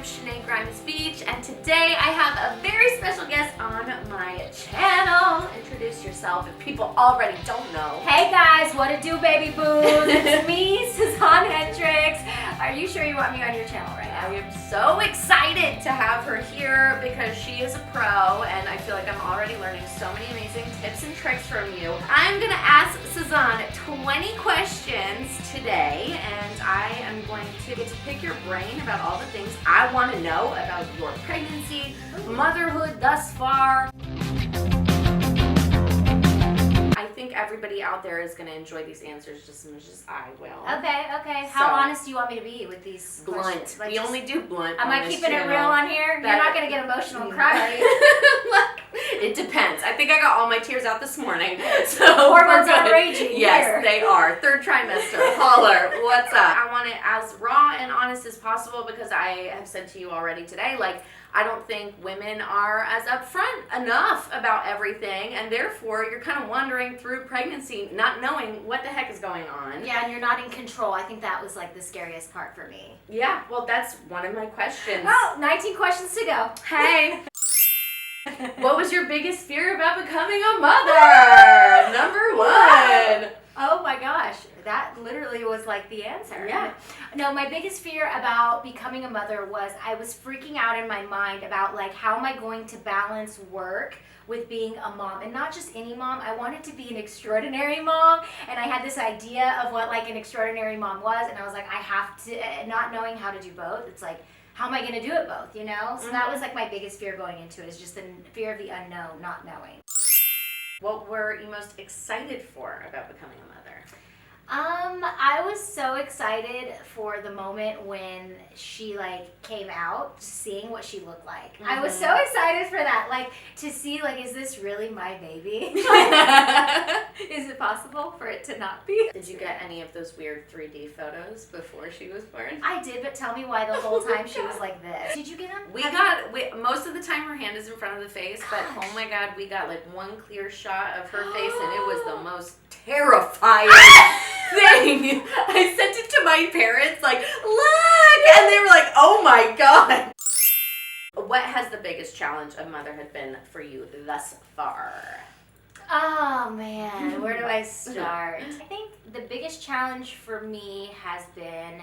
am Shenae grimes-beech, and today I have a very special guest on my channel. Introduce yourself if people already don't know. Hey guys, what it do, baby boos? It's me, Sazan Hendrix. Are you sure you want me on your channel right now? I am so excited to have her here because she is a pro, and I feel like I'm already learning so many amazing tips and tricks from you. I'm gonna ask Sazan 20 questions today, and I am going to get to pick your brain about all the things I want to know about your pregnancy, motherhood thus far. I think everybody out there is going to enjoy these answers just as much as I will. Okay. How honest do you want me to be with these blunt. questions? We only do blunt. Am I keeping it real on here? You're not going to get emotional and cry. It depends. I think I got all my tears out this morning. So hormones are raging. Yes, here. they are. Third trimester. Holler. What's up? I want it as raw and honest as possible because I have said to you already today, like, I don't think women are as upfront enough about everything, and therefore you're kind of wandering through pregnancy not knowing what the heck is going on. Yeah, and you're not in control. I think that was like the scariest part for me. Yeah, well, that's one of my questions. Oh, 19 questions to go. Hey. What was your biggest fear about becoming a mother? Number one. Oh my gosh, that literally was like the answer. Yeah. No, my biggest fear about becoming a mother was I was freaking out in my mind about like how am I going to balance work with being a mom, and not just any mom. I wanted to be an extraordinary mom, and I had this idea of what like an extraordinary mom was, and I was like, I have to, not knowing how to do both. It's like, how am I going to do it both, you know? So that was like my biggest fear going into it, is just the fear of the unknown, not knowing. What were you most excited for about becoming a mother? I was so excited for the moment when she like came out, seeing what she looked like. I was so excited for that, like to see like, is this really my baby? Is it possible for it to not be? Did you get any of those weird 3D photos before she was born? I did, but tell me why the whole time she was like this. Did you get them? Most of the time her hand is in front of the face, but oh my god, we got like one clear shot of her face, and it was the most terrifying thing. I sent it to my parents, like, look, and they were like, oh my god. What has the biggest challenge of motherhood been for you thus far? Oh man, where do I start? I think the biggest challenge for me has been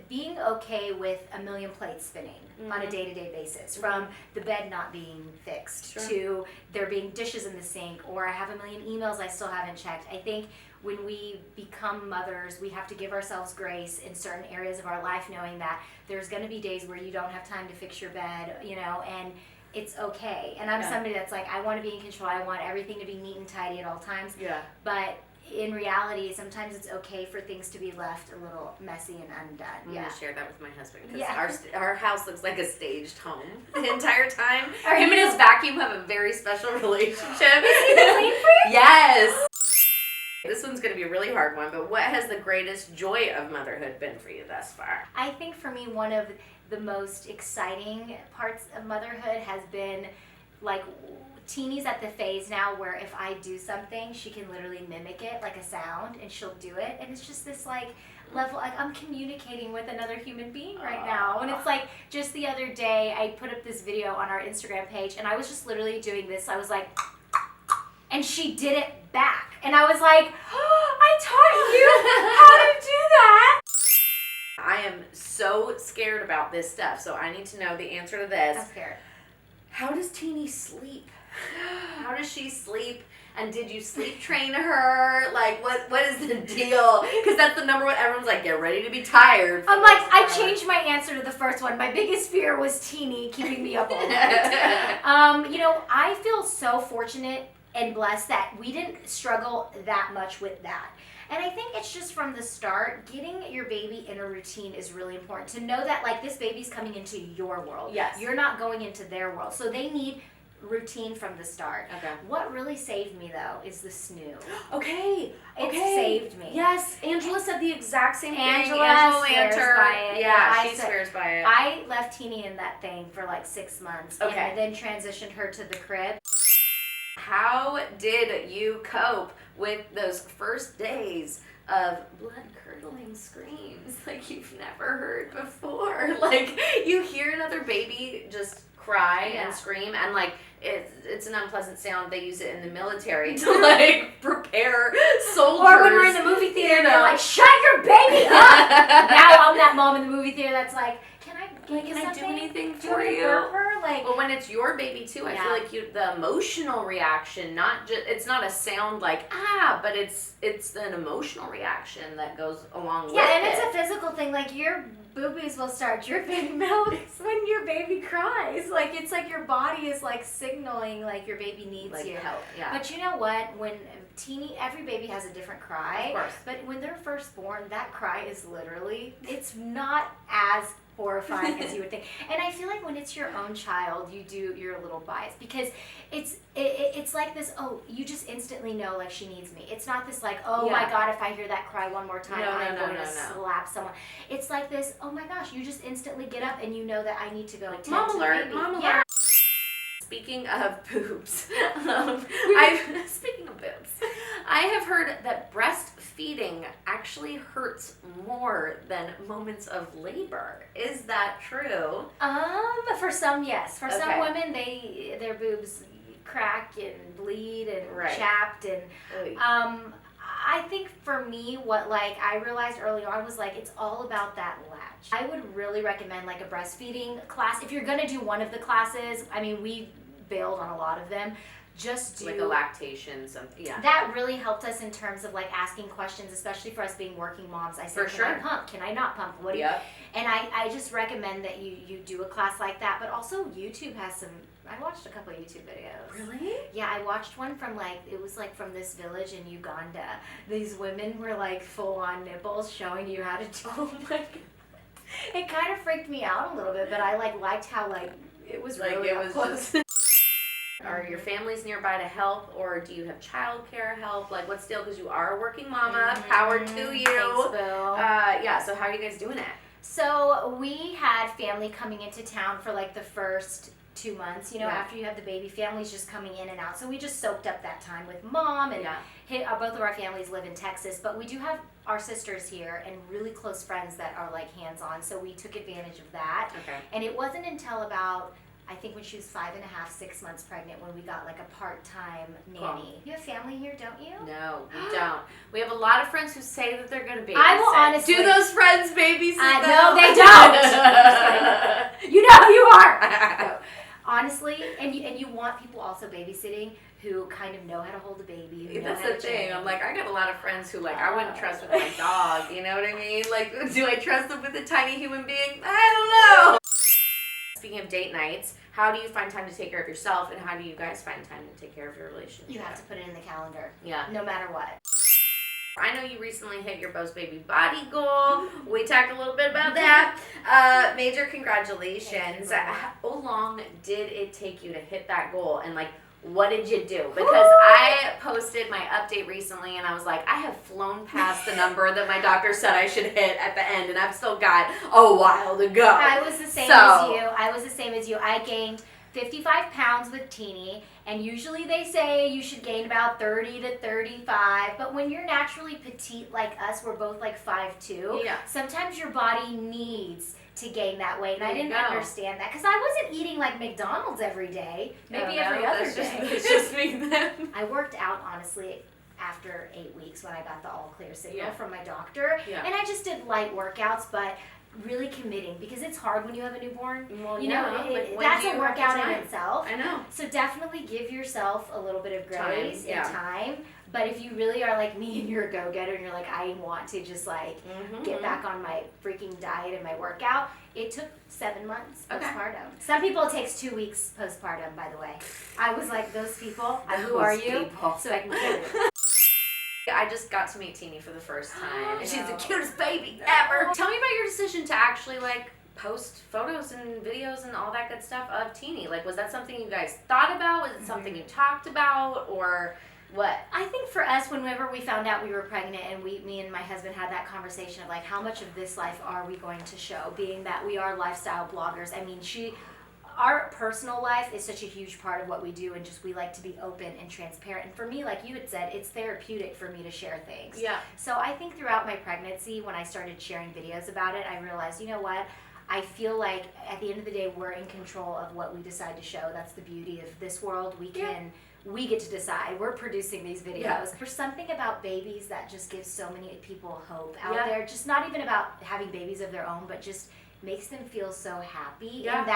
being okay with a million plates spinning on a day-to-day basis, from the bed not being fixed to there being dishes in the sink, or I have a million emails I still haven't checked. I think when we become mothers, we have to give ourselves grace in certain areas of our life, knowing that there's going to be days where you don't have time to fix your bed, you know, and it's okay. And I'm somebody that's like, I want to be in control. I want everything to be neat and tidy at all times. Yeah. But in reality, sometimes it's okay for things to be left a little messy and undone. I'm gonna share that with my husband because our house looks like a staged home the entire time. Him and his vacuum have a very special relationship. Is he the clean freak? Yes. This one's gonna be a really hard one, but what has the greatest joy of motherhood been for you thus far? I think for me, one of the most exciting parts of motherhood has been like Teeny's at the phase now where if I do something, she can literally mimic it like a sound, and she'll do it, and it's just this like level, like I'm communicating with another human being right now. And it's like, just the other day I put up this video on our Instagram page, and I was just literally doing this. I was like, and she did it back, and I was like, oh, I taught you how to do that. I am so scared about this stuff, so I need to know the answer to this. I'm scared. How does Teeny sleep? How does she sleep? And did you sleep train her? Like, what is the deal? Because that's the number one. Everyone's like, get ready to be tired. I'm like, I changed my answer to the first one. My biggest fear was Teeny keeping me up all night. You know, I feel so fortunate and blessed that we didn't struggle that much with that. And I think it's just from the start, getting your baby in a routine is really important. To know that, like, this baby's coming into your world. Yes. You're not going into their world. So they need routine from the start. Okay. What really saved me, though, is the snoo. Okay. It saved me. Yes. Angela said the exact same thing. Angela swears by it. Yeah, she swears by it. I left Teeny in that thing for like 6 months. Okay. And then transitioned her to the crib. How did you cope with those first days of blood-curdling screams like you've never heard before? Like, you hear another baby just cry Yeah. and scream, and like it's an unpleasant sound. They use it in the military to like prepare soldiers. Or when we're in the movie theater, they're like, "Shut your baby up!" Now I'm that mom in the movie theater that's like, "Can I do anything Do for you?" burp her? Like, But when it's your baby too, I feel like the emotional reaction, not just, it's not a sound like but it's an emotional reaction that goes along with it. yeah, and it's a physical thing. Like your boobies will start dripping milk when your baby cries. Like it's like your body is like signaling like your baby needs like you. help. Yeah. But you know what? When every baby has a different cry. Of course. But when they're first born, that cry is literally, it's not as horrifying as you would think. And I feel like when it's your own child, you're a little biased because it's like this, you just instantly know like she needs me. It's not this like, my God, if I hear that cry one more time, I'm going to slap someone. It's like this, oh my gosh, you just instantly get up and you know that I need to go tend Mom to alert, the baby. mom Yeah. alert. Speaking of boobs, I have heard that breastfeeding actually hurts more than moments of labor. Is that true? For some, yes. For some Okay. women, their boobs crack and bleed and Right. chapped and I think for me, what like I realized early on was like it's all about that latch. I would really recommend like a breastfeeding class. If you're gonna do one of the classes, I mean we bailed on a lot of them. Just do like a lactation, something. Yeah. That really helped us in terms of like asking questions, especially for us being working moms. I said, For can I sure. pump? Can I not pump? What do you? And I just recommend that you do a class like that. But also YouTube has some. I watched a couple of YouTube videos. Really? Yeah, I watched one from it was like from this village in Uganda. These women were like full on nipples showing you how to do. Oh my God. It kind of freaked me out a little bit, but I liked how it was Like really it up was close. just. Are your families nearby to help, or do you have childcare help? Like, what's the deal? Because you are a working mama. Power to you. Thanks, Boo. Yeah. So how are you guys doing it? So we had family coming into town for like the first 2 months, after you have the baby, families just coming in and out. So we just soaked up that time with mom and both of our families live in Texas, but we do have our sisters here and really close friends that are like hands-on. So we took advantage of that. Okay. And it wasn't until about, I think when she was 5.5, 6 months pregnant when we got like a part-time nanny. Cool. You have family here, don't you? No, we don't. We have a lot of friends who say that they're going to babysit. I will honestly. Do those friends babysit them? No, they don't. You know who you are. No. Honestly, and you want people also babysitting who kind of know how to hold a baby. Who know That's how the to thing. change. I'm like, I got a lot of friends who I wouldn't trust with my dog. You know what I mean? Like, do I trust them with a tiny human being? I don't know. Speaking of date nights, how do you find time to take care of yourself, and how do you guys find time to take care of your relationship? You have to put it in the calendar. Yeah. No matter what. I know you recently hit your Bo's Baby body goal. We talked a little bit about that. Major congratulations. How long did it take you to hit that goal? And what did you do? Because I posted my update recently and I was like, I have flown past the number that my doctor said I should hit at the end, and I've still got a while to go. I was the same as you. I gained 55 pounds with Teeny, and usually they say you should gain about 30 to 35, but when you're naturally petite like us, we're both 5'2", sometimes your body needs to gain that weight, and I didn't understand that because I wasn't eating McDonald's every day, maybe every other day. It's just me then. I worked out honestly after 8 weeks when I got the all clear signal from my doctor, and I just did light workouts, but really committing because it's hard when you have a newborn. Well, that's a workout in itself. I know. So definitely give yourself a little bit of grace and time. But if you really are like me and you're a go-getter and you're like, I want to just get back on my freaking diet and my workout, it took 7 months postpartum. Some people it takes 2 weeks postpartum, by the way. I was like, those people, who are you? So I can kill you. I just got to meet Teeny for the first time. And she's the cutest baby ever. Tell me about your decision to actually post photos and videos and all that good stuff of Teeny. Was that something you guys thought about? Was it something you talked about, or what? I think for us, whenever we found out we were pregnant and me and my husband had that conversation of how much of this life are we going to show, being that we are lifestyle bloggers. I mean, our personal life is such a huge part of what we do, and just we like to be open and transparent. And for me, like you had said, it's therapeutic for me to share things. Yeah. So I think throughout my pregnancy, when I started sharing videos about it, I realized, you know what? I feel like at the end of the day, we're in control of what we decide to show. That's the beauty of this world. We get to decide. We're producing these videos. Yeah. There's something about babies that just gives so many people hope out there. Just not even about having babies of their own, but just makes them feel so happy. Yeah. And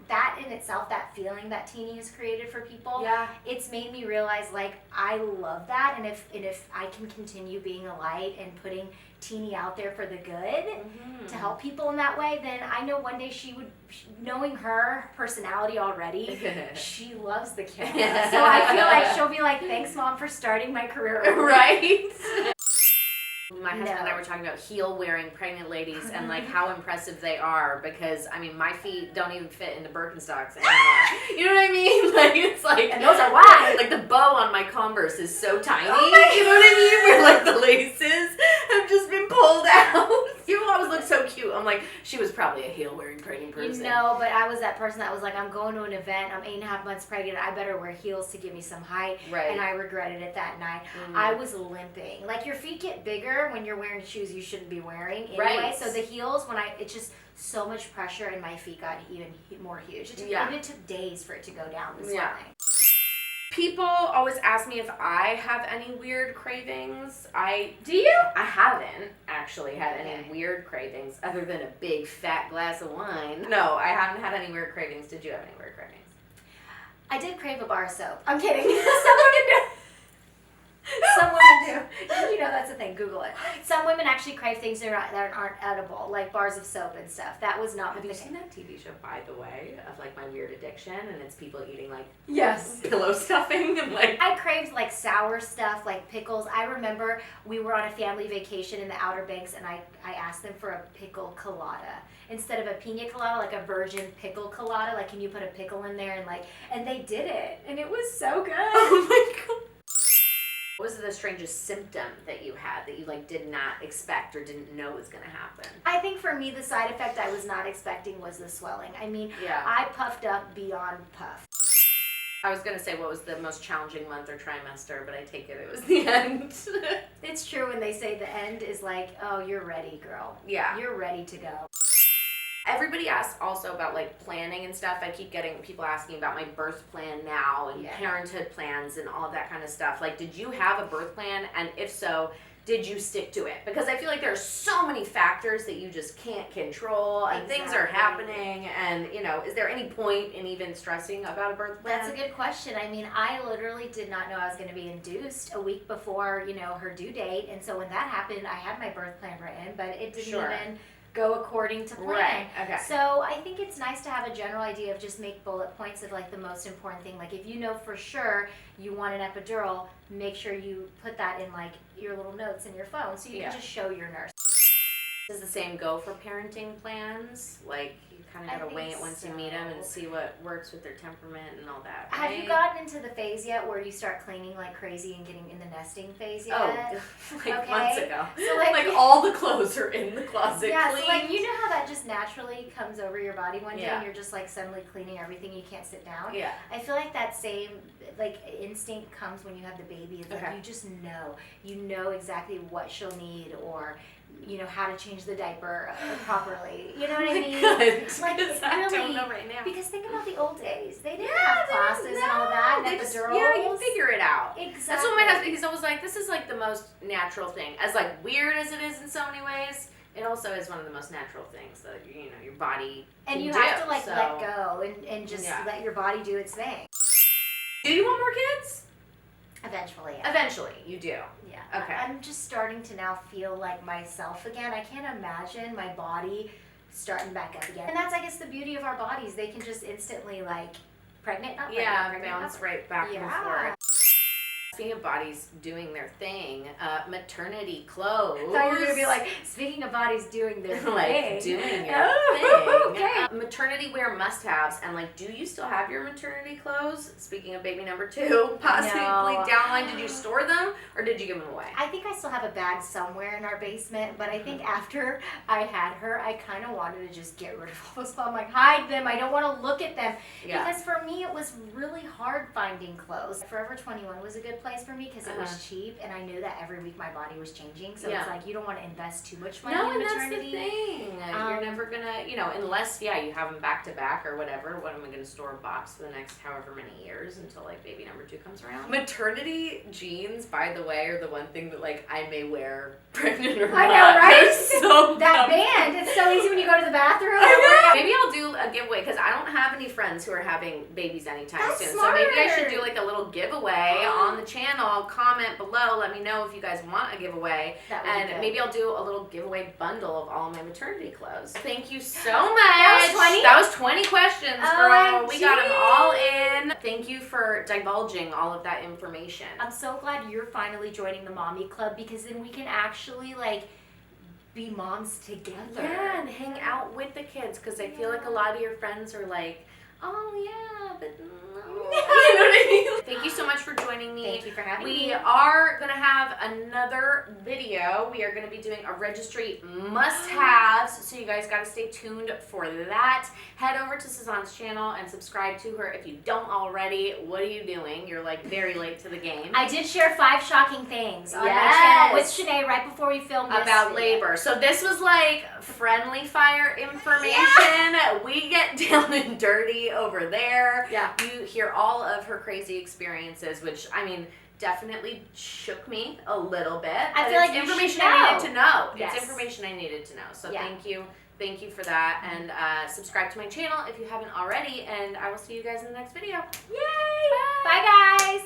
that in itself, that feeling that Teeny has created for people, it's made me realize, like, I love that. And if I can continue being a light and putting Teeny out there for the good to help people in that way, then I know one day she would, knowing her personality already, she loves the camera. So I feel like she'll be like, thanks, Mom, for starting my career early. Right? My husband and I were talking about heel-wearing pregnant ladies and like how impressive they are, because I mean my feet don't even fit into Birkenstocks anymore. You know what I mean? Like it's like, and those are wide. Like the bow on my Converse is so tiny. You know what I mean? Where like the laces have just been pulled out. You always look so cute. I'm like, she was probably a heel-wearing pregnant person. You know, but I was that person that was like, I'm going to an event, I'm 8.5 months pregnant, I better wear heels to give me some height. Right. And I regretted it that night. I was limping. Like, your feet get bigger when you're wearing shoes you shouldn't be wearing anyway. Right. So the heels, it's just so much pressure and my feet got even more huge. It took days for it to go down, the swelling. People always ask me if I have any weird cravings. Do you? I haven't actually had any weird cravings other than a big fat glass of wine. No, I haven't had any weird cravings. Did you have any weird cravings? I did crave a bar of soap. I'm kidding. Some women do. Did you know that's a thing? Google it. Some women actually crave things that aren't edible, like bars of soap and stuff. That was not. Have you seen that TV show, by the way, of like my weird addiction, and it's people eating like pillow stuffing and like. I craved like sour stuff, like pickles. I remember we were on a family vacation in the Outer Banks, and I asked them for a pickle colada instead of a pina colada, like a virgin pickle colada. Like, can you put a pickle in there and they did it, and it was so good. Oh my god. What was the strangest symptom that you had that you like did not expect or didn't know was going to happen? I think for me, the side effect I was not expecting was the swelling. I mean, I puffed up beyond puff. I was going to say what was the most challenging month or trimester, but I take it was the end. It's true when they say the end is like, oh, you're ready, girl. Yeah. You're ready to go. Everybody asks also about like planning and stuff. I keep getting people asking about my birth plan now and parenthood plans and all of that kind of stuff. Like, did you have a birth plan? And if so, did you stick to it? Because I feel like there are so many factors that you just can't control and things are happening. And, you know, is there any point in even stressing about a birth plan? That's a good question. I mean, I literally did not know I was going to be induced a week before, you know, her due date. And so when that happened, I had my birth plan written, but it didn't even go according to plan. Right, okay. So I think it's nice to have a general idea of just make bullet points of like the most important thing. Like if you know for sure you want an epidural, make sure you put that in like your little notes in your phone so you can just show your nurse. Does the same go for parenting plans? Like you kind of got to weigh it once you meet them and see what works with their temperament and all that, right? Have you gotten into the phase yet where you start cleaning like crazy and getting in the nesting phase yet? Oh, like months ago. So like all the clothes are in the closet cleaned. So like you know how that just naturally comes over your body one day and you're just like suddenly cleaning everything, you can't sit down? Yeah. I feel like that same like instinct comes when you have the baby. It's like you just know. You know exactly what she'll need or you know how to change the diaper properly. You know what I mean? Good. Like it's I really, don't know right now. Because think about the old days. They didn't have classes and all that. And epidurals. You figure it out. Exactly. That's what my husband. He's always like, this is like the most natural thing. As like weird as it is in so many ways, it also is one of the most natural things that you know your body. And you can have do, to like so. let go and just let your body do its thing. Do you want more kids? Eventually. Eventually, you do. Yeah. Okay. I'm just starting to now feel like myself again. I can't imagine my body starting back up again. And that's, I guess, the beauty of our bodies. They can just instantly, like, pregnant, not pregnant, bounce right back and forth. Speaking of bodies doing their thing, maternity clothes. I thought you were going to be like, speaking of bodies doing their thing. Like, doing your thing. Okay. maternity wear must-haves, and like, do you still have your maternity clothes? Speaking of baby number 2, possibly downline, did you store them or did you give them away? I think I still have a bag somewhere in our basement, but I think after I had her, I kind of wanted to just get rid of all those clothes. I'm like, hide them. I don't want to look at them. Yeah. Because for me, it was really hard finding clothes. Forever 21 was a good place for me because it was cheap, and I knew that every week my body was changing. So it's like, you don't want to invest too much money in maternity. That's the thing. You're never gonna, unless you have them back to back or whatever. What am I gonna store a box for the next however many years until like baby number 2 comes around? Maternity jeans, by the way, are the one thing that like I may wear pregnant or not. I know, right? They're so that comfy. band, it's so easy when you go to the bathroom. Maybe I'll do a giveaway because I don't have any friends who are having babies anytime soon. Smart. So maybe I should do like a little giveaway on the channel. Comment below. Let me know if you guys want a giveaway. And maybe I'll do a little giveaway bundle of all my maternity clothes. Thank you so much. That was 20 questions, girl. We got them all in. Thank you for divulging all of that information. I'm so glad you're finally joining the mommy club because then we can actually like be moms together. Yeah, and hang out with the kids because I feel like a lot of your friends are like, oh yeah, but no. You know what I mean? Thank you so much for joining me. Thank you for having me. We are going to have another video. We are going to be doing a registry must-haves, so you guys got to stay tuned for that. Head over to Sazan's channel and subscribe to her if you don't already. What are you doing? You're like very late to the game. I did share 5 shocking things on my channel with Shenae right before we filmed this about video. labor. So this was like friendly fire information. Yeah. We get down and dirty over there. Yeah. You hear all of her crazy experiences, which I mean definitely shook me a little bit. I feel like information I needed to know. Yes. It's information I needed to know. So thank you for that, and subscribe to my channel if you haven't already, and I will see you guys in the next video. Yay! Bye guys!